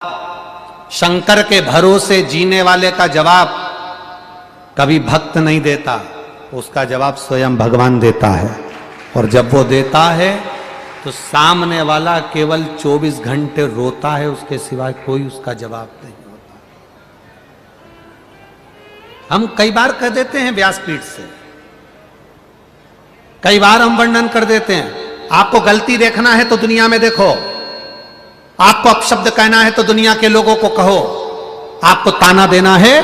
शंकर के भरोसे जीने वाले का जवाब कभी भक्त नहीं देता, उसका जवाब स्वयं भगवान देता है। और जब वो देता है तो सामने वाला केवल 24 घंटे रोता है, उसके सिवाय कोई उसका जवाब नहीं होता। हम कई बार कह देते हैं व्यासपीठ से, कई बार हम वर्णन कर देते हैं, आपको गलती देखना है तो दुनिया में देखो, आपको अपशब्द कहना है तो दुनिया के लोगों को कहो, आपको ताना देना है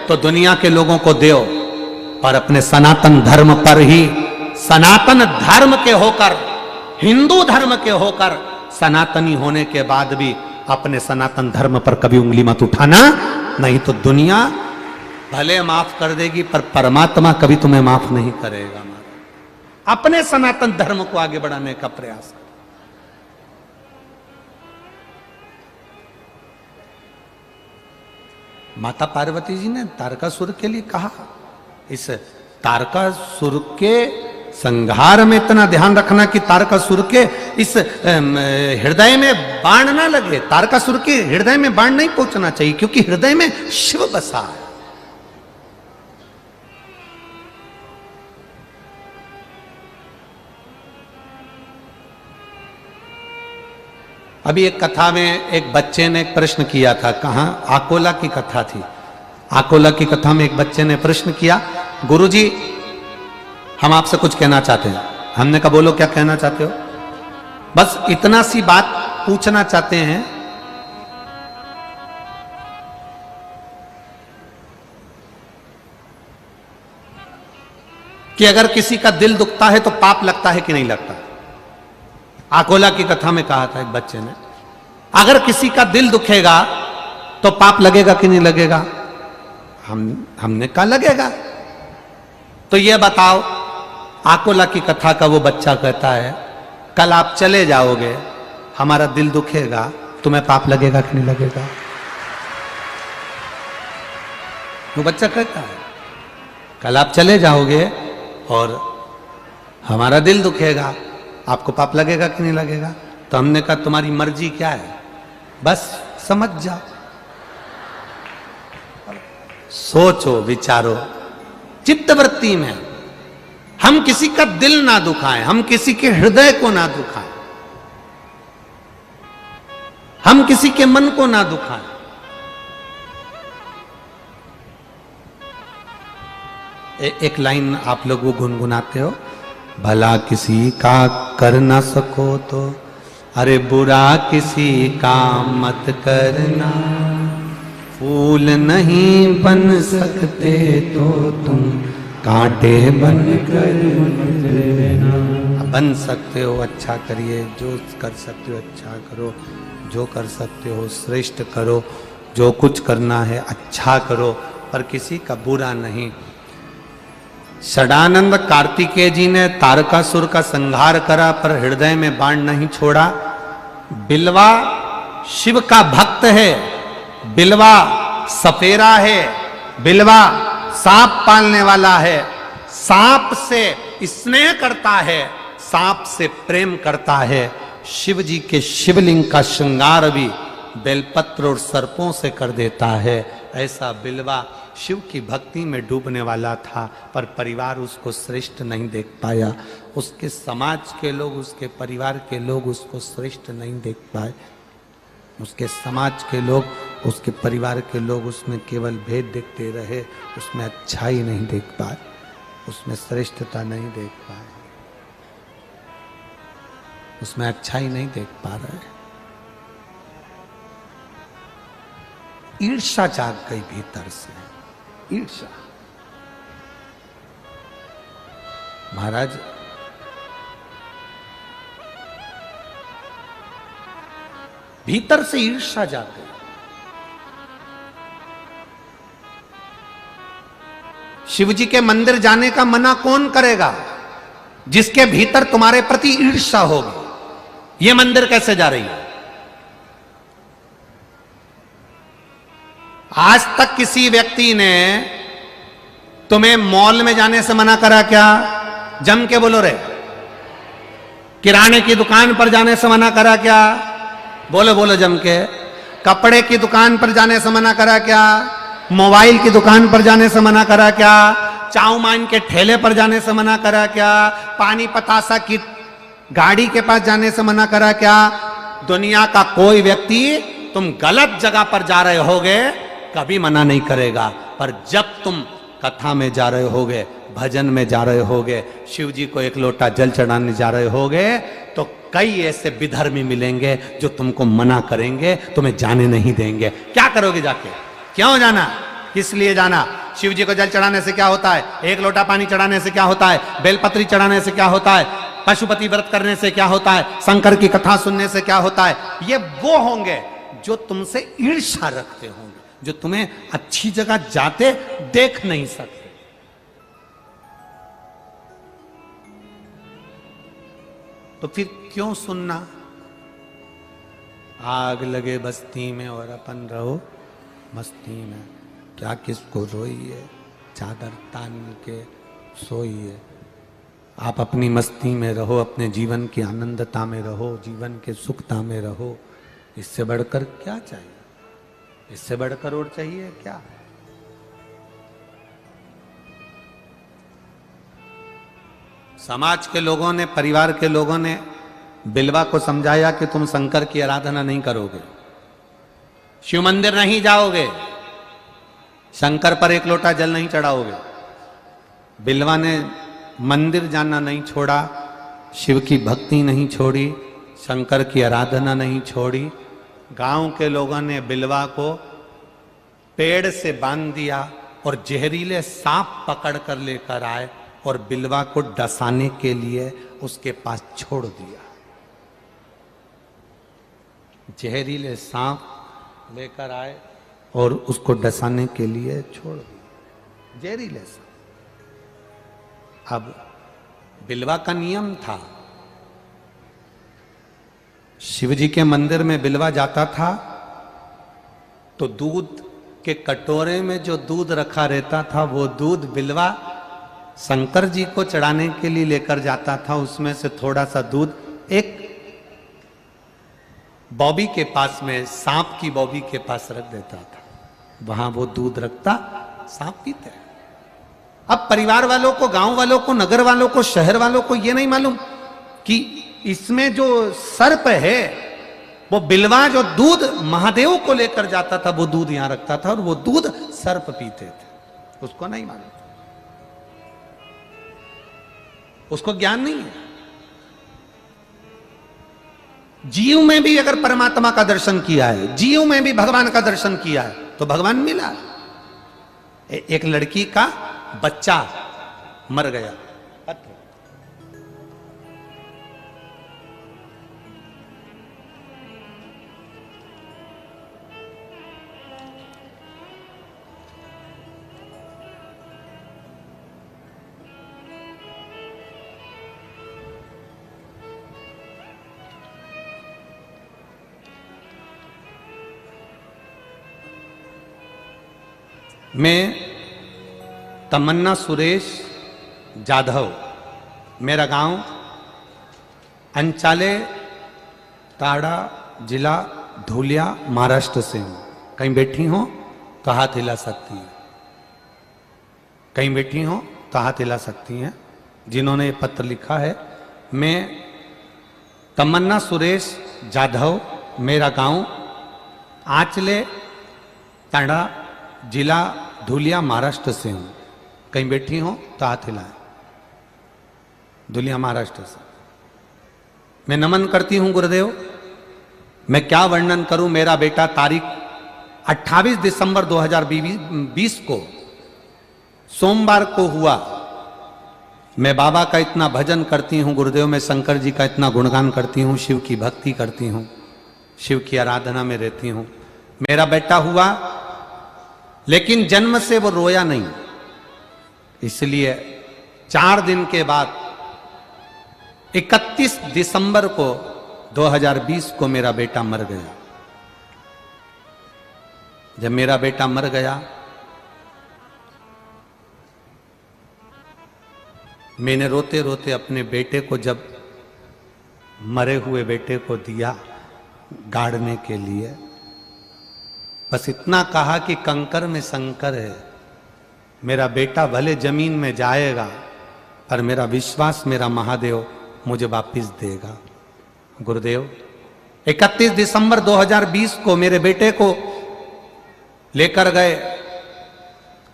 तो दुनिया के लोगों को दो, और अपने सनातन धर्म पर ही, सनातन धर्म के होकर, हिंदू धर्म के होकर, सनातनी होने के बाद भी अपने सनातन धर्म पर कभी उंगली मत उठाना, नहीं तो दुनिया भले माफ कर देगी पर परमात्मा कभी तुम्हें माफ नहीं करेगा। अपने सनातन धर्म को आगे बढ़ाने का प्रयास कर। माता पार्वती जी ने तारकासुर के लिए कहा, इस तारकासुर के संहार में इतना ध्यान रखना कि तारकासुर के इस हृदय में बाण ना लगे। तारकासुर के हृदय में बाण नहीं पहुंचना चाहिए, क्योंकि हृदय में शिव बसा है। अभी एक कथा में एक बच्चे ने एक प्रश्न किया था, कहाँ, आकोला की कथा थी। आकोला की कथा में एक बच्चे ने प्रश्न किया, गुरुजी हम आपसे कुछ कहना चाहते हैं। हमने कहा बोलो क्या कहना चाहते हो। बस इतना सी बात पूछना चाहते हैं कि अगर किसी का दिल दुखता है तो पाप लगता है कि नहीं लगता। आकोला की कथा में कहा था एक बच्चे ने, अगर किसी का दिल दुखेगा तो पाप लगेगा कि नहीं लगेगा। हमने कहा लगेगा। तो ये बताओ, आकोला की कथा का वो बच्चा कहता है, कल आप चले जाओगे, हमारा दिल दुखेगा, तुम्हें पाप लगेगा कि नहीं लगेगा। वो बच्चा कहता है कल आप चले जाओगे और हमारा दिल दुखेगा, आपको पाप लगेगा कि नहीं लगेगा। तो हमने कहा तुम्हारी मर्जी क्या है, बस समझ जाओ, सोचो विचारो चित्तवृत्ति में। हम किसी का दिल ना दुखाएं, हम किसी के हृदय को ना दुखाएं, हम किसी के मन को ना दुखाएं। एक लाइन आप लोग वो गुनगुनाते हो, भला किसी का कर ना सको तो अरे बुरा किसी का मत करना, फूल नहीं बन सकते तो तुम कांटे बन कर लेना। बन सकते हो अच्छा करिए, जो कर सकते हो अच्छा करो, जो कर सकते हो श्रेष्ठ करो, जो कुछ करना है अच्छा करो, पर किसी का बुरा नहीं। षडानंद कार्तिकेय जी ने तारकासुर का संहार करा पर हृदय में बाण नहीं छोड़ा। बिलवा शिव का भक्त है, बिलवा सपेरा है, बिलवा सांप पालने वाला है, सांप से स्नेह करता है, सांप से प्रेम करता है। शिव जी के शिवलिंग का श्रृंगार भी बेलपत्र और सर्पों से कर देता है। ऐसा बिलवा शिव की भक्ति में डूबने वाला था, पर परिवार उसको श्रेष्ठ नहीं देख पाया, उसके समाज के लोग, उसके परिवार के लोग उसको श्रेष्ठ नहीं देख पाए, उसके समाज के लोग, उसके परिवार के लोग उसमें केवल भेद देखते रहे, उसमें अच्छाई नहीं देख पाए, उसमें श्रेष्ठता नहीं देख पाए, उसमें अच्छाई नहीं देख पा रहे। ईर्ष्या जाग गई भीतर से, ईर्ष्या। महाराज भीतर से ईर्ष्या जाग गई। शिव जी के मंदिर जाने का मना कौन करेगा, जिसके भीतर तुम्हारे प्रति ईर्ष्या होगी। ये मंदिर कैसे जा रही है। आज तक किसी व्यक्ति ने तुम्हें मॉल में जाने से मना करा क्या? जम के बोलो रे। किराने की दुकान पर जाने से मना करा क्या? बोलो बोलो जम के। कपड़े की दुकान पर जाने से मना करा क्या? मोबाइल की दुकान पर जाने से मना करा क्या? चाउमीन के ठेले पर जाने से मना करा क्या? पानी पतासा की गाड़ी के पास जाने से मना करा क्या? दुनिया का कोई व्यक्ति तुम गलत जगह पर जा रहे होगे कभी मना नहीं करेगा, पर जब तुम कथा में जा रहे होगे, भजन में जा रहे होगे, शिव जी को एक लोटा जल चढ़ाने जा रहे होगे, तो कई ऐसे विधर्मी मिलेंगे जो तुमको मना करेंगे, तुम्हें जाने नहीं देंगे। क्या करोगे जाके? क्यों जाना? किस लिए जाना? शिव जी को जल चढ़ाने से क्या होता है? एक लोटा पानी चढ़ाने से क्या होता है? बेलपत्री चढ़ाने से क्या होता है? पशुपति व्रत करने से क्या होता है? शंकर की कथा सुनने से क्या होता है? ये वो होंगे जो तुमसे ईर्ष्या रखते होंगे, जो तुम्हें अच्छी जगह जाते देख नहीं सकते। तो फिर क्यों सुनना? आग लगे बस्ती में और अपन रहो मस्ती में, क्या किसको रोइए, चादर तान के सोइए। आप अपनी मस्ती में रहो, अपने जीवन की आनंदता में रहो, जीवन के सुखता में रहो। इससे बढ़कर क्या चाहिए? इससे बढ़कर और चाहिए क्या? समाज के लोगों ने, परिवार के लोगों ने बिलवा को समझाया कि तुम शंकर की आराधना नहीं करोगे, शिव मंदिर नहीं जाओगे, शंकर पर एक लोटा जल नहीं चढ़ाओगे। बिलवा ने मंदिर जाना नहीं छोड़ा, शिव की भक्ति नहीं छोड़ी, शंकर की आराधना नहीं छोड़ी। गांव के लोगों ने बिलवा को पेड़ से बांध दिया और जहरीले सांप पकड़ कर लेकर आए और बिलवा को डसाने के लिए उसके पास छोड़ दिया। जहरीले सांप लेकर आए और उसको डसाने के लिए छोड़ दिया, जहरीले सांप। अब बिलवा का नियम था, शिवजी के मंदिर में बिलवा जाता था तो दूध के कटोरे में जो दूध रखा रहता था वो दूध बिलवा शंकर जी को चढ़ाने के लिए लेकर जाता था। उसमें से थोड़ा सा दूध एक बॉबी के पास में, सांप की बॉबी के पास रख देता था, वहां वो दूध रखता, सांप पीते। अब परिवार वालों को, गांव वालों को, नगर वालों को, शहर वालों को ये नहीं मालूम कि इसमें जो सर्प है वो बिलवा जो दूध महादेव को लेकर जाता था वो दूध यहां रखता था और वो दूध सर्प पीते थे। उसको नहीं मालूम, उसको ज्ञान नहीं है। जीव में भी अगर परमात्मा का दर्शन किया है, जीव में भी भगवान का दर्शन किया है तो भगवान मिला। एक लड़की का बच्चा मर गया, मैं तमन्ना सुरेश जाधव, मेरा गांव अंचाले ताड़ा, जिला धुलिया, महाराष्ट्र से हूं। कहीं बैठी हो तो हाथ हिला सकती हैं, कहीं बैठी हो तो हाथ हिला सकती हैं जिन्होंने ये पत्र लिखा है। मैं तमन्ना सुरेश जाधव, मेरा गांव आंचले ताड़ा, जिला धुलिया, महाराष्ट्र से हूं। कहीं बैठी हो तो हाथ हिलाएं। धुलिया महाराष्ट्र से मैं नमन करती हूं गुरुदेव। मैं क्या वर्णन करूं। मेरा बेटा तारीख 28 दिसंबर 2020 को सोमवार को हुआ। मैं बाबा का इतना भजन करती हूं गुरुदेव, मैं शंकर जी का इतना गुणगान करती हूं, शिव की भक्ति करती हूं, शिव की आराधना में रहती हूं। मेरा बेटा हुआ लेकिन जन्म से वो रोया नहीं, इसलिए 4 दिन के बाद 31 दिसंबर को 2020 को मेरा बेटा मर गया। जब मेरा बेटा मर गया, मैंने रोते रोते अपने बेटे को, जब मरे हुए बेटे को दिया गाड़ने के लिए, बस इतना कहा कि कंकर में शंकर है, मेरा बेटा भले जमीन में जाएगा पर मेरा विश्वास, मेरा महादेव मुझे वापिस देगा। गुरुदेव 31 दिसंबर 2020 को मेरे बेटे को लेकर गए,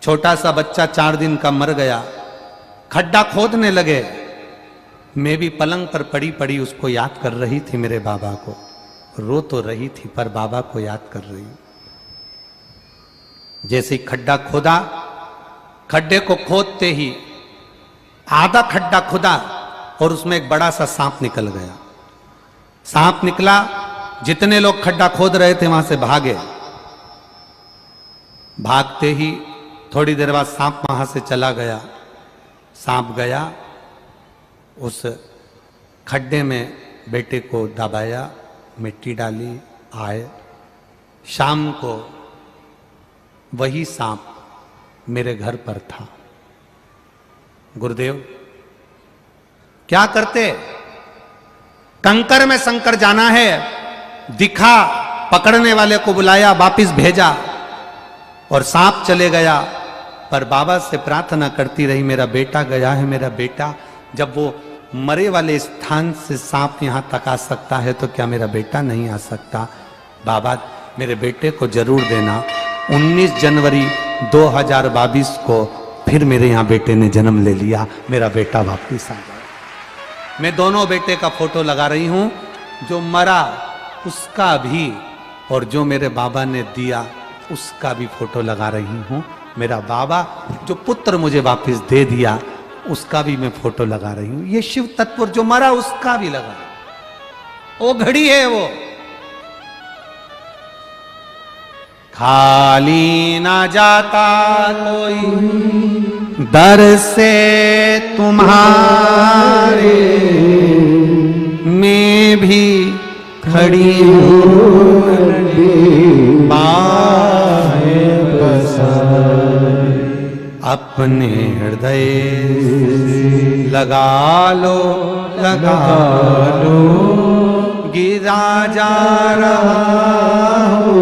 छोटा सा बच्चा 4 दिन का मर गया, खड्डा खोदने लगे, मैं भी पलंग पर पड़ी पड़ी उसको याद कर रही थी, मेरे बाबा को, रो तो रही थी पर बाबा को याद कर रही। जैसे ही खड्डा खोदा, खड्डे को खोदते ही आधा खड्डा खुदा और उसमें एक बड़ा सा सांप निकल गया। सांप निकला, जितने लोग खड्डा खोद रहे थे वहां से भागे। भागते ही थोड़ी देर बाद सांप वहां से चला गया। सांप गया, उस खड्डे में बेटे को दबाया, मिट्टी डाली, आए। शाम को वही सांप मेरे घर पर था। गुरुदेव क्या करते? कंकर में शंकर जाना है, दिखा, पकड़ने वाले को बुलाया, वापिस भेजा और सांप चले गया। पर बाबा से प्रार्थना करती रही, मेरा बेटा गया है, मेरा बेटा। जब वो मरे वाले स्थान से सांप यहां तक आ सकता है तो क्या मेरा बेटा नहीं आ सकता? बाबा मेरे बेटे को जरूर देना। 19 जनवरी 2022 को फिर मेरे यहां बेटे ने जन्म ले लिया, मेरा बेटा वापिस आ गया। मैं दोनों बेटे का फोटो लगा रही हूं, जो मरा उसका भी और जो मेरे बाबा ने दिया उसका भी फोटो लगा रही हूं। मेरा बाबा जो पुत्र मुझे वापस दे दिया उसका भी मैं फोटो लगा रही हूं। ये शिव तत्व जो मरा उसका भी लगा, वो घड़ी है वो। खाली ना जाता कोई दर से तुम्हारे, मैं भी खड़ी हूँ अपने हृदय लगा लो, लगा लो, गिरा जा रहा हो,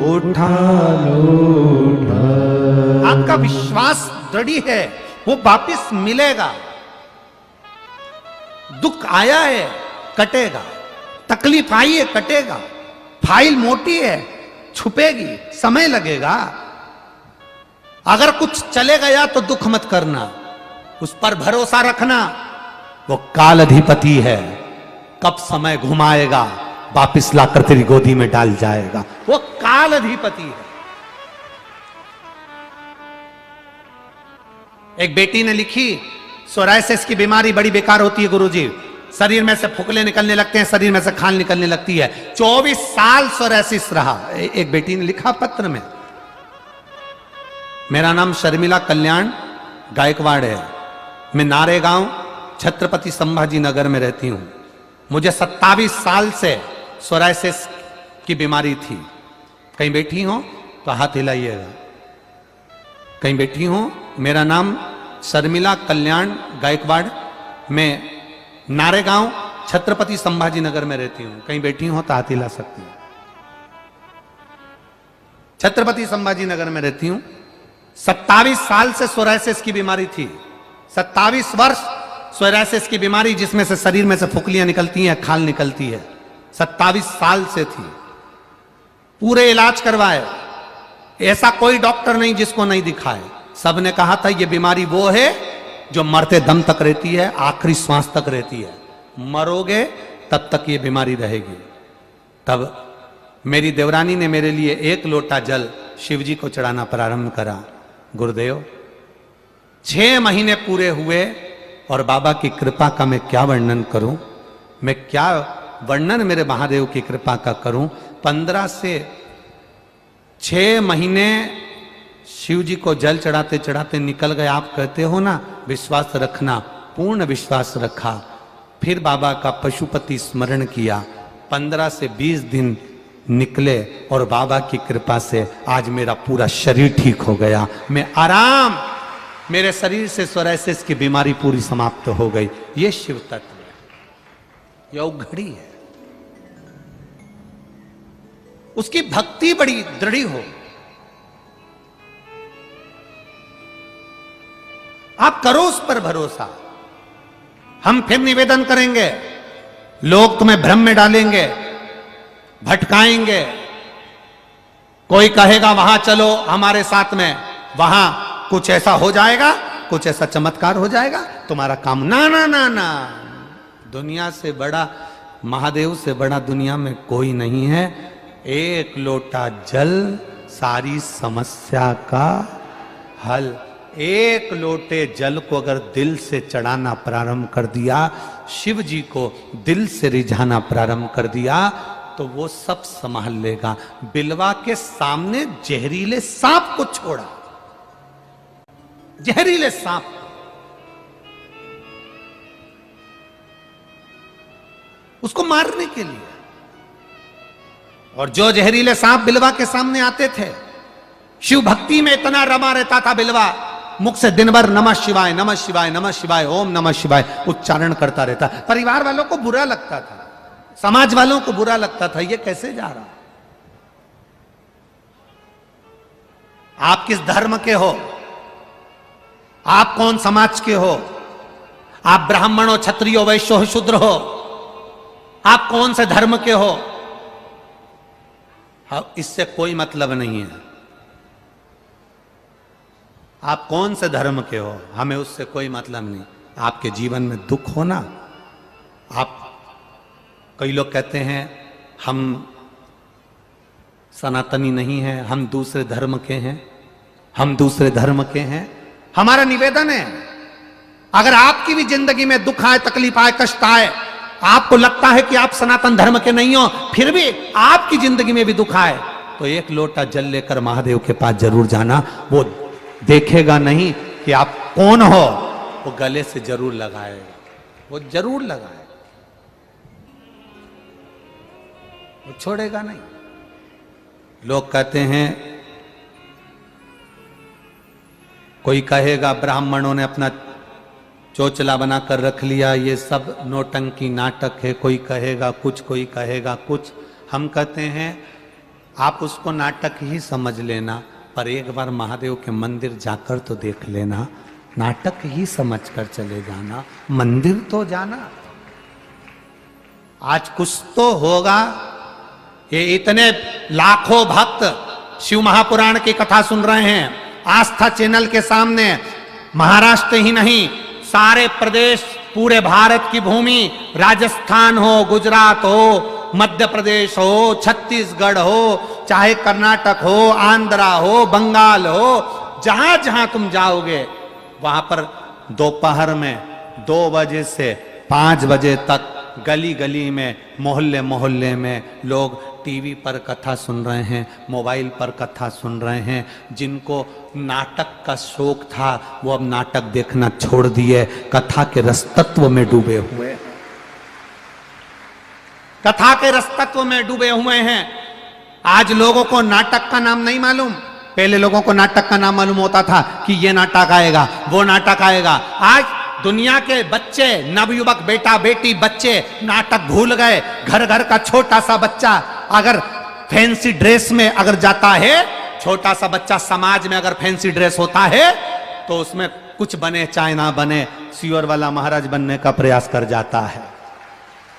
उठा लो, उठा। आपका विश्वास दृढ़ है, वो वापिस मिलेगा। दुख आया है, कटेगा। तकलीफ आई है, कटेगा। फाइल मोटी है, छुपेगी, समय लगेगा। अगर कुछ चले गया तो दुख मत करना, उस पर भरोसा रखना। वो काल अधिपति है, कब समय घुमाएगा वापिस लाकर तेरी गोदी में डाल जाएगा। वो काल अधिपति है। एक बेटी ने लिखी, सोरायसिस की बीमारी बड़ी बेकार होती है गुरुजी, शरीर में से फुकले निकलने लगते हैं, शरीर में से खाल निकलने लगती है। 24 साल सोरायसिस रहा। एक बेटी ने लिखा पत्र में, मेरा नाम शर्मिला कल्याण गायकवाड़ है, मैं नारेगांव छत्रपति संभाजी नगर में रहती हूं। मुझे 27 साल से सोरायसिस की बीमारी थी। कहीं बैठी हो तो हाथ हिलाइएगा। कहीं बैठी हो? मेरा नाम शर्मिला कल्याण गायकवाड़, मैं नारेगांव छत्रपति संभाजी नगर में रहती हूं। कहीं बैठी हो तो हाथ हिला सकती हूं। छत्रपति संभाजी नगर में रहती हूं। 27 साल से सोरायसिस की बीमारी थी। 27 वर्ष सोरायसिस की बीमारी, जिसमें से शरीर में से फुकलियां निकलती हैं, खाल निकलती है। 27 साल से थी। पूरे इलाज करवाए, ऐसा कोई डॉक्टर नहीं जिसको नहीं दिखाए। सबने कहा था ये बीमारी वो है जो मरते दम तक रहती है, आखिरी श्वास तक रहती है। मरोगे तब तक ये बीमारी रहेगी। तब मेरी देवरानी ने मेरे लिए 1 लोटा जल शिव जी को चढ़ाना प्रारंभ करा। गुरुदेव 6 महीने पूरे हुए और बाबा की कृपा का मैं क्या वर्णन करूं, मैं क्या वर्णन मेरे महादेव की कृपा का करूं। 15 से 6 महीने शिव जी को जल चढ़ाते चढ़ाते निकल गए। आप कहते हो ना विश्वास रखना, पूर्ण विश्वास रखा। फिर बाबा का पशुपति स्मरण किया। 15 से 20 दिन निकले और बाबा की कृपा से आज मेरा पूरा शरीर ठीक हो गया। मैं आराम, मेरे शरीर से सोरायसिस की बीमारी पूरी समाप्त हो गई। ये शिव तत्व है, यह घड़ी है। उसकी भक्ति बड़ी दृढ़ हो, आप करो उस पर भरोसा। हम फिर निवेदन करेंगे, लोग तुम्हें भ्रम में डालेंगे, भटकाएंगे। कोई कहेगा वहां चलो हमारे साथ में, वहां कुछ ऐसा हो जाएगा, कुछ ऐसा चमत्कार हो जाएगा, तुम्हारा काम। ना ना ना ना, दुनिया से बड़ा, महादेव से बड़ा दुनिया में कोई नहीं है। एक लोटा जल सारी समस्या का हल। एक लोटे जल को अगर दिल से चढ़ाना प्रारंभ कर दिया, शिव जी को दिल से रिझाना प्रारंभ कर दिया, तो वो सब संभाल लेगा। बिलवा के सामने जहरीले सांप को छोड़ा, जहरीले सांप, उसको मारने के लिए। और जो जहरीले सांप बिलवा के सामने आते थे, शिव भक्ति में इतना रमा रहता था बिलवा, मुख से दिन भर नमः शिवाय नमः शिवाय नमः शिवाय ओम नमः शिवाय उच्चारण करता रहता। परिवार वालों को बुरा लगता था, समाज वालों को बुरा लगता था, ये कैसे जा रहा। आप किस धर्म के हो, आप कौन समाज के हो, आप ब्राह्मण हो, क्षत्रिय हो, वैश्य हो, शूद्र हो, आप कौन से धर्म के हो, इससे कोई मतलब नहीं है। आप कौन से धर्म के हो, हमें उससे कोई मतलब नहीं। आपके जीवन में दुख हो ना, आप, कई लोग कहते हैं हम सनातनी नहीं हैं, हम दूसरे धर्म के हैं, हम दूसरे धर्म के हैं। हमारा निवेदन है, अगर आपकी भी जिंदगी में दुख आए, तकलीफ आए, कष्ट आए, आपको लगता है कि आप सनातन धर्म के नहीं हो, फिर भी आपकी जिंदगी में भी दुख आए, तो एक लोटा जल लेकर महादेव के पास जरूर जाना। वो देखेगा नहीं कि आप कौन हो, वो गले से जरूर लगाएगा, वो जरूर लगाएगा, वो छोड़ेगा नहीं। लोग कहते हैं, कोई कहेगा ब्राह्मणों ने अपना चोचला बनाकर रख लिया, ये सब नौटंकी नाटक है। कोई कहेगा कुछ, कोई कहेगा कुछ। हम कहते हैं आप उसको नाटक ही समझ लेना, पर एक बार महादेव के मंदिर जाकर तो देख लेना। नाटक ही समझकर चले जाना, मंदिर तो जाना। आज कुछ तो होगा। ये इतने लाखों भक्त शिव महापुराण की कथा सुन रहे हैं, आस्था चैनल के सामने। महाराष्ट्र ही नहीं, सारे प्रदेश, पूरे भारत की भूमि, राजस्थान हो, गुजरात हो, मध्य प्रदेश हो, छत्तीसगढ़ हो, चाहे कर्नाटक हो, आंध्रा हो, बंगाल हो, जहां जहां तुम जाओगे, वहां पर दोपहर में 2 बजे से 5 बजे तक गली गली में, मोहल्ले मोहल्ले में लोग टीवी पर कथा सुन रहे हैं, मोबाइल पर कथा सुन रहे हैं। जिनको नाटक का शौक था, वो अब नाटक देखना छोड़ दिए, कथा के रसतत्व में डूबे हुए, कथा के रसतत्व में डूबे हुए हैं। आज लोगों को नाटक का नाम नहीं मालूम। पहले लोगों को नाटक का नाम मालूम होता था कि ये नाटक आएगा, वो नाटक आएगा। आज दुनिया के बच्चे, नवयुवक, बेटा बेटी, बच्चे नाटक भूल गए। घर घर का छोटा सा बच्चा अगर फैंसी ड्रेस में अगर जाता है, छोटा सा बच्चा समाज में अगर फैंसी ड्रेस होता है, तो उसमें कुछ बने चाहे ना बने, सियोर वाला महाराज बनने का प्रयास कर जाता है,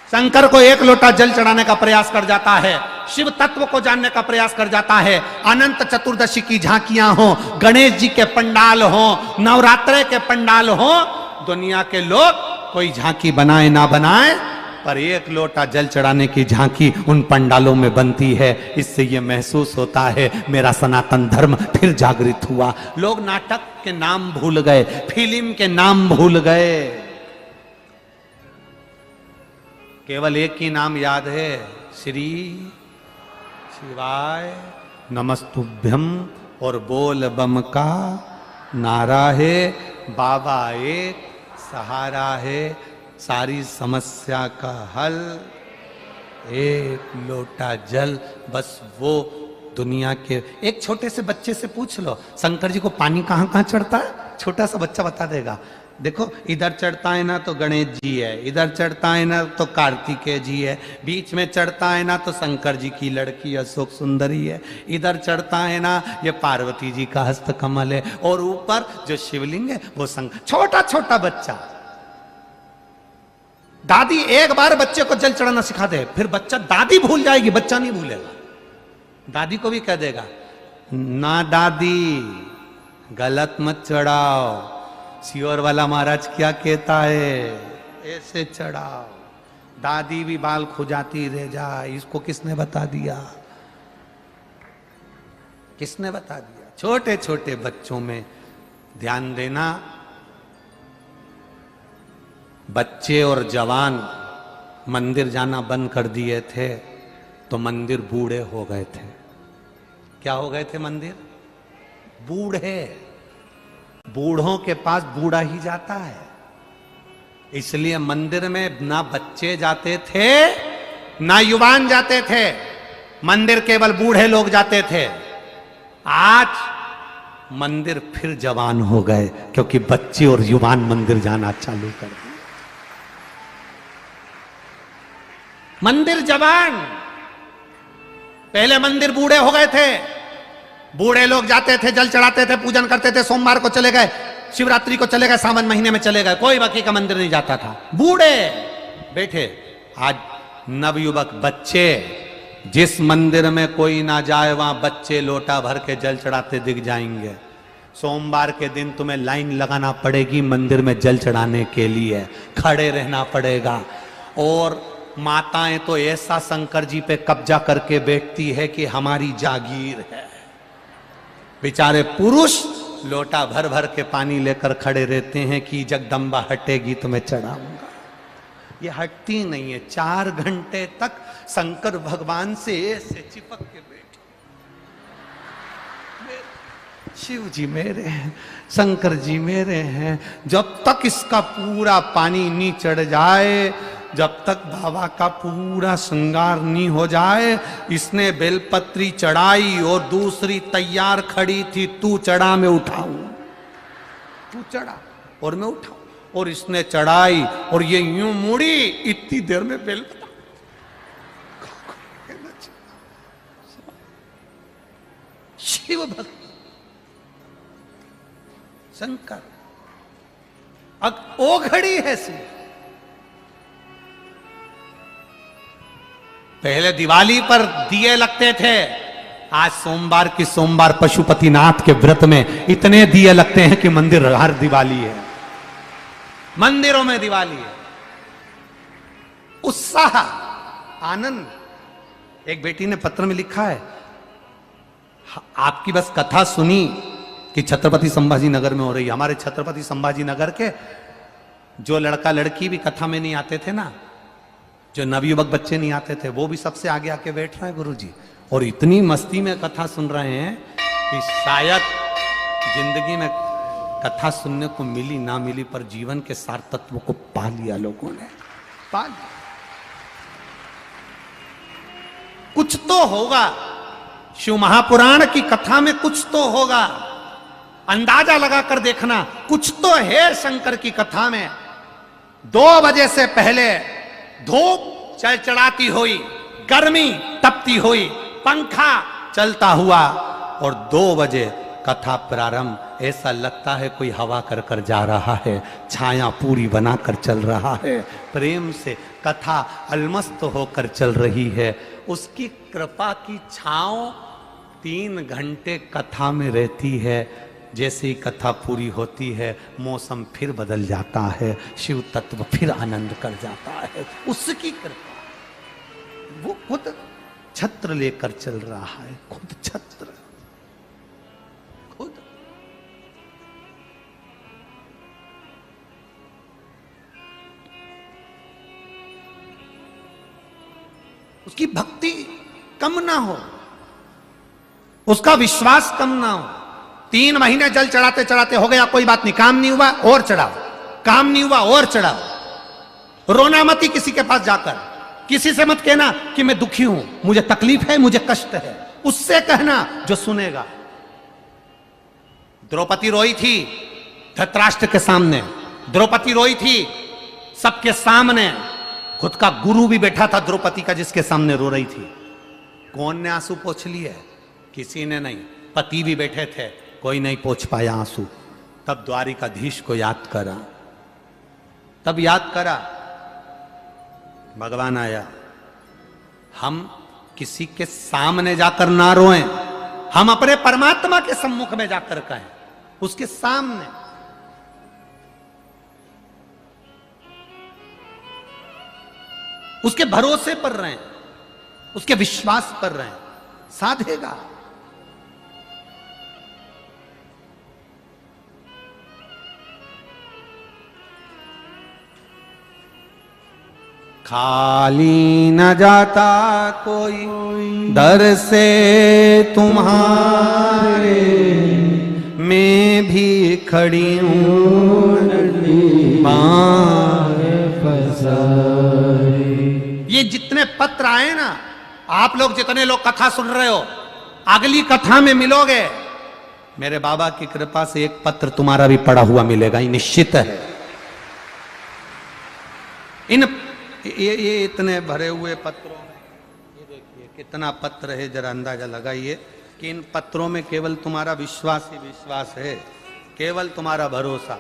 शंकर को एक लोटा जल चढ़ाने का प्रयास कर जाता है, शिव तत्व को जानने का प्रयास कर जाता है। अनंत चतुर्दशी की झांकियां हो, गणेश जी के पंडाल हो, नवरात्रे के पंडाल हो, दुनिया के लोग कोई झांकी बनाए ना बनाए, पर एक लोटा जल चढ़ाने की झांकी उन पंडालों में बनती है। इससे यह महसूस होता है मेरा सनातन धर्म फिर जागृत हुआ। लोग नाटक के नाम भूल गए, फिल्म के नाम भूल गए, केवल एक ही नाम याद है, श्री शिवाय नमस्तुभ्यम, और बोल बम का नारा है। बाबा एक सहारा है, सारी समस्या का हल एक लोटा जल। बस वो दुनिया के एक छोटे से बच्चे से पूछ लो, शंकर जी को पानी कहाँ कहाँ चढ़ता है, छोटा सा बच्चा बता देगा। देखो इधर चढ़ता है ना तो गणेश जी है, इधर चढ़ता है ना तो कार्तिकेय जी है, बीच में चढ़ता है ना तो शंकर जी की लड़की अशोक सुंदरी है, इधर चढ़ता है ना ये पार्वती जी का हस्त कमल है, और ऊपर जो शिवलिंग है वो छोटा छोटा बच्चा। दादी एक बार बच्चे को जल चढ़ाना सिखा दे, फिर बच्चा, दादी भूल जाएगी, बच्चा नहीं भूलेगा। दादी को भी कह देगा ना दादी गलत मत चढ़ाओ, सियोर वाला महाराज क्या कहता है, ऐसे चढ़ाओ। दादी भी बाल खुजाती रह जा, इसको किसने बता दिया, किसने बता दिया। छोटे छोटे बच्चों में ध्यान देना। बच्चे और जवान मंदिर जाना बंद कर दिए थे तो मंदिर बूढ़े हो गए थे। क्या हो गए थे? मंदिर बूढ़े। बूढ़ों के पास बूढ़ा ही जाता है, इसलिए मंदिर में ना बच्चे जाते थे ना युवान जाते थे, मंदिर केवल बूढ़े लोग जाते थे। आज मंदिर फिर जवान हो गए क्योंकि बच्चे और युवान मंदिर जाना चालू कर दिए। मंदिर जवान, पहले मंदिर बूढ़े हो गए थे। बूढ़े लोग जाते थे, जल चढ़ाते थे, पूजन करते थे, सोमवार को चले गए, शिवरात्रि को चले गए, सावन महीने में चले गए, कोई बाकी का मंदिर नहीं जाता था, बूढ़े बैठे। आज नवयुवक बच्चे, जिस मंदिर में कोई ना जाए वहां बच्चे लोटा भर के जल चढ़ाते दिख जाएंगे। सोमवार के दिन तुम्हें लाइन लगाना पड़ेगी मंदिर में जल चढ़ाने के लिए, खड़े रहना पड़ेगा। और माताएं तो ऐसा शंकर जी पे कब्जा करके बैठती है कि हमारी जागीर है। बेचारे पुरुष लोटा भर भर के पानी लेकर खड़े रहते हैं कि जगदम्बा हटेगी तो मैं चढ़ाऊंगा। ये हटती नहीं है, 4 घंटे तक शंकर भगवान से ऐसे चिपक के बैठे। शिव जी मेरे हैं, शंकर जी मेरे हैं। जब तक इसका पूरा पानी नहीं चढ़ जाए, जब तक बाबा का पूरा श्रृंगार नहीं हो जाए, इसने बेलपत्री चढ़ाई और दूसरी तैयार खड़ी थी, तू चढ़ा मैं उठाऊं, तू चढ़ा और मैं उठाऊं। और इसने चढ़ाई और ये यूं मुड़ी, इतनी देर में बेलपत्र शिव भक्त शंकर ओ घड़ी है शिव। पहले दिवाली पर दिए लगते थे, आज सोमवार की सोमवार पशुपतिनाथ के व्रत में इतने दिए लगते हैं कि मंदिर हर दिवाली है, मंदिरों में दिवाली है। उत्साह, आनंद। एक बेटी ने पत्र में लिखा है, आपकी बस कथा सुनी कि छत्रपति संभाजी नगर में हो रही है। हमारे छत्रपति संभाजी नगर के जो लड़का लड़की भी कथा में नहीं आते थे ना, जो नवयुवक बच्चे नहीं आते थे, वो भी सबसे आगे आके बैठ रहे हैं गुरुजी, और इतनी मस्ती में कथा सुन रहे हैं कि शायद जिंदगी में कथा सुनने को मिली ना मिली, पर जीवन के सार तत्व को पा लिया लोगों ने, पा लिया। कुछ तो होगा, शिव महापुराण की कथा में कुछ तो होगा। अंदाजा लगाकर देखना, कुछ तो है शंकर की कथा में। 2 बजे से पहले धूप चढ़चढ़ाती हुई, गर्मी तपती हुई, पंखा चलता हुआ, और 2 बजे कथा प्रारंभ। ऐसा लगता है कोई हवा कर कर जा रहा है, छाया पूरी बनाकर चल रहा है, प्रेम से कथा अलमस्त होकर चल रही है। उसकी कृपा की छांव 3 घंटे कथा में रहती है। जैसे ही कथा पूरी होती है, मौसम फिर बदल जाता है, शिव तत्व फिर आनंद कर जाता है। उसकी कृपा, वो खुद छत्र लेकर चल रहा है, खुद छत्र, खुद। उसकी भक्ति कम ना हो, उसका विश्वास कम ना हो। 3 महीने जल चढ़ाते चढ़ाते हो गया, कोई बात नहीं, काम नहीं हुआ और चढ़ाओ, काम नहीं हुआ और चढ़ाओ। रोना मत ही किसी के पास जाकर, किसी से मत कहना कि मैं दुखी हूं, मुझे तकलीफ है, मुझे कष्ट है। उससे कहना जो सुनेगा। द्रौपदी रोई थी धृतराष्ट्र के सामने, द्रौपदी रोई थी सबके सामने, खुद का गुरु भी बैठा था द्रौपदी का जिसके सामने रो रही थी। कौन ने आंसू पोंछ लिए? किसी ने नहीं। पति भी बैठे थे, कोई नहीं पोंछ पाया आंसू। तब द्वारिकाधीश को याद करा, तब याद करा भगवान आया। हम किसी के सामने जाकर ना रोएं, हम अपने परमात्मा के सम्मुख में जाकर कहें, उसके सामने। उसके भरोसे पर रहें, उसके विश्वास पर रहें, साधेगा। खाली न जाता कोई दर से तुम्हारे, मैं भी खड़ी हूं ये जितने पत्र आए ना, आप लोग जितने लोग कथा सुन रहे हो, अगली कथा में मिलोगे, मेरे बाबा की कृपा से एक पत्र तुम्हारा भी पड़ा हुआ मिलेगा, ये निश्चित है। ये इतने भरे हुए पत्रों में ये देखिए कितना पत्र है, जरा अंदाजा लगाइए कि इन पत्रों में केवल तुम्हारा विश्वास ही विश्वास है, केवल तुम्हारा भरोसा।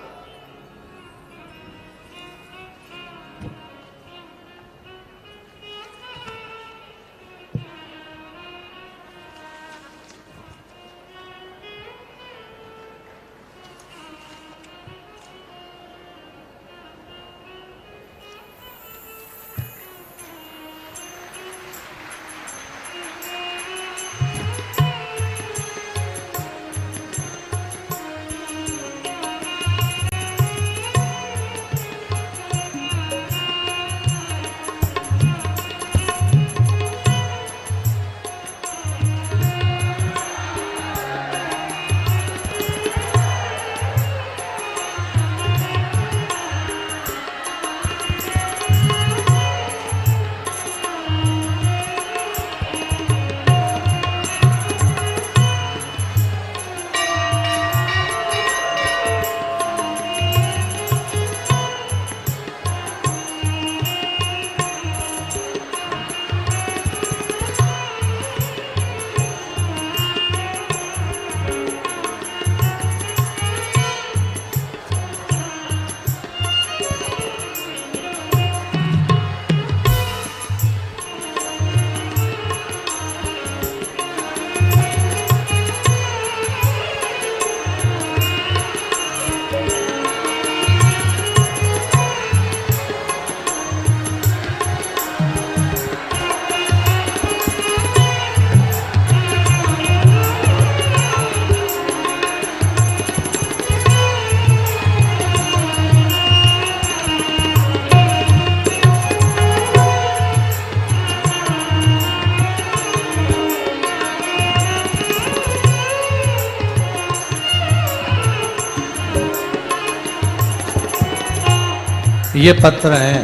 ये पत्र है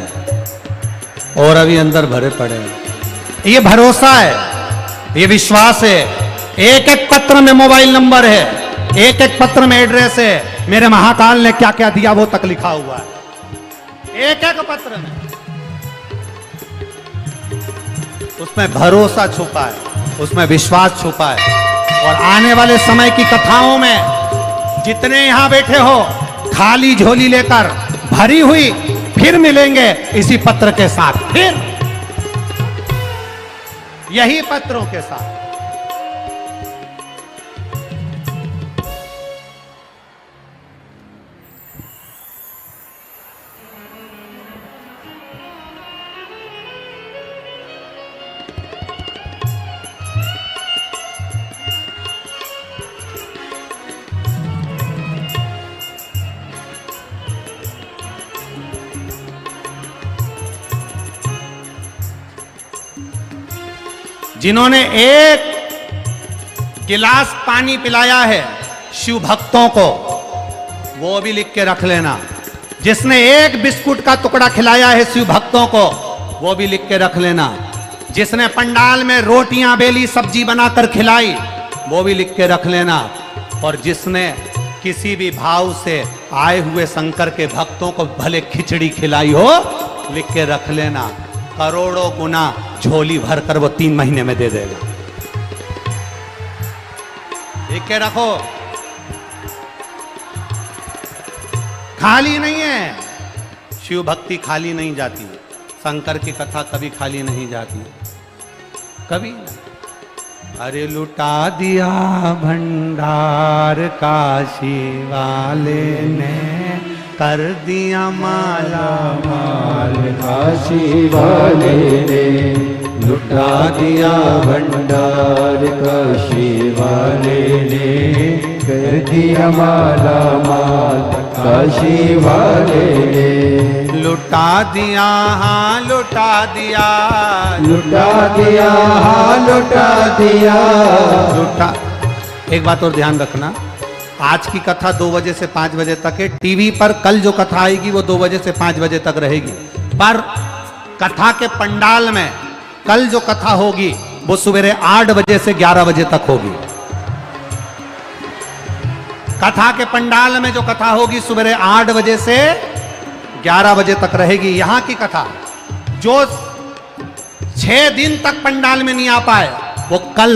और अभी अंदर भरे पड़े हैं। ये भरोसा है, ये विश्वास है। एक एक पत्र में मोबाइल नंबर है, एक एक पत्र में एड्रेस है, मेरे महाकाल ने क्या क्या दिया वो तक लिखा हुआ है एक एक पत्र में। उसमें भरोसा छुपा है, उसमें विश्वास छुपा है। और आने वाले समय की कथाओं में जितने यहां बैठे हो, खाली झोली लेकर भरी हुई फिर मिलेंगे इसी पत्र के साथ, फिर यही पत्रों के साथ। जिन्होंने एक गिलास पानी पिलाया है शिव भक्तों को, वो भी लिख के रख लेना। जिसने एक बिस्कुट का टुकड़ा खिलाया है शिव भक्तों को, वो भी लिख के रख लेना। जिसने पंडाल में रोटियां बेली, सब्जी बनाकर खिलाई, वो भी लिख के रख लेना। और जिसने किसी भी भाव से आए हुए शंकर के भक्तों को भले खिचड़ी खिलाई हो, लिख के रख लेना, करोड़ों गुना झोली भरकर वो 3 महीने में दे देगा। लिख के रखो, खाली नहीं है। शिव भक्ति खाली नहीं जाती, शंकर की कथा कभी खाली नहीं जाती, कभी। अरे लुटा दिया भंडार काशी वाले ने, कर दिया माला माल काशी वाले ने, लुटा दिया भंडार काशी वाले ने, कर दिया माला माल काशी वाले ने। लुटा दिया, हाँ लुटा दिया, लुटा दिया, हाँ लुटा दिया, लुटा। एक बात और ध्यान रखना, आज की कथा 2 बजे से 5 बजे तक है। टीवी पर कल जो कथा आएगी वो 2 बजे से 5 बजे तक रहेगी, पर कथा के पंडाल में कल जो कथा होगी वो सवेरे 8 बजे से 11 बजे तक होगी। कथा के पंडाल में जो कथा होगी सवेरे 8 बजे से 11 बजे तक रहेगी। यहां की कथा जो 6 दिन तक पंडाल में नहीं आ पाए, वो कल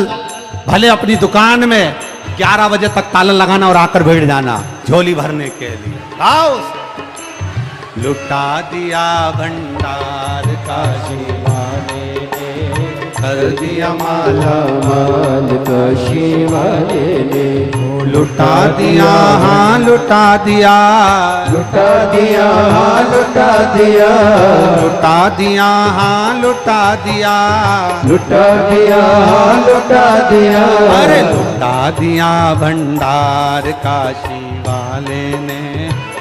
भले अपनी दुकान में 11 बजे तक ताला लगाना और आकर बैठ जाना झोली भरने के लिए। आओ, लुटा दिया भंडार काशी वाले ने, कर दिया माला माल काशी वाले ने, लुटा दिया, हाँ लुटा दिया, लुटा दिया, हाँ लुटा दिया, लुटा दिया, हाँ लुटा दिया, लुटा दिया, हाँ लुटा दिया। अरे लुटा दिया भंडार काशी वाले ने,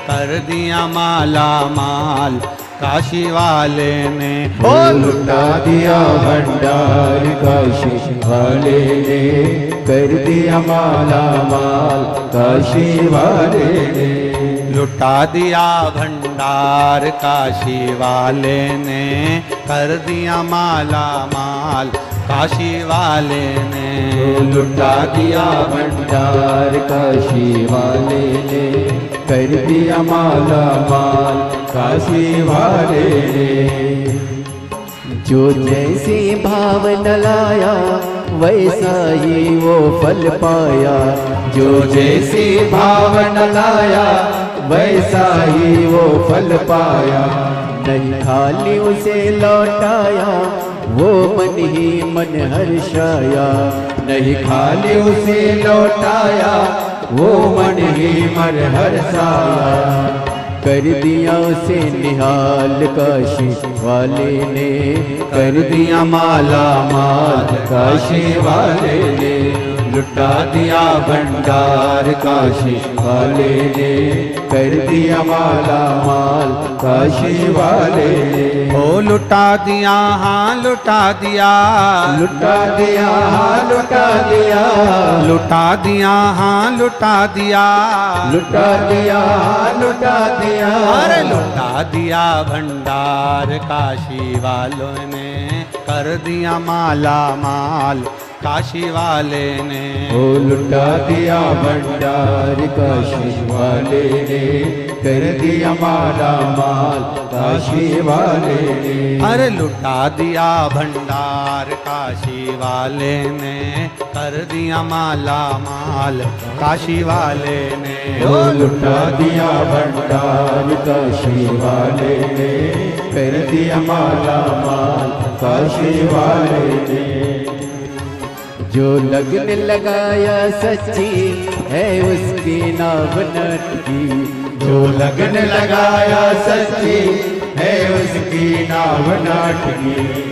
कर दिया माला माल काशी वाले ने। ओ लुटा दिया भंडार काशी वाले ने, कर दिया माला माल काशी वाले ने, लुटा दिया भंडार काशी वाले ने, कर दिया माला माल काशी वाले ने। लुटा दिया भंडार काशी वाले ने, कर दिया माला माल काशी वाले ने। जो जैसी भावना लाया वैसा ही वो फल पाया, जो जैसी भावना लाया वैसा ही वो फल पाया। नहीं खाली उसे लौटाया वो मन ही मन हर्षाया, नहीं खाली उसे लौटाया वो मन ही मन हर्षाया। कर दिया उसे निहाल काशी वाले ने, कर दिया माला माल काशी वाले ने। लुटा दिया भंडार काशी वाले ने, कर दिया माला माल काशी वाले ने। ओ लुटा दिया, हाँ लुटा दिया, लुटा दिया, हाँ लुटा दिया, लुटा दिया, हाँ लुटा दिया, लुटा दिया, हाँ लुटा दिया। अरे लुटा दिया भंडार काशी वालों ने, कर दिया माला माल काशी वाले ने। ओ लुटा दिया भंडार काशी वाले ने, कर दिया माला माल काशी वाले ने। अरे लुटा दिया भंडार काशी वाले ने, कर दिया माला माल काशी वाले ने। ओ लुटा दिया भंडार काशी वाले ने, कर दिया माला माल काशी वाले ने। जो लगन लगाया सच्ची है उसकी नाव नटकी, जो लगन लगाया सच्ची है उसकी नाव नटकी।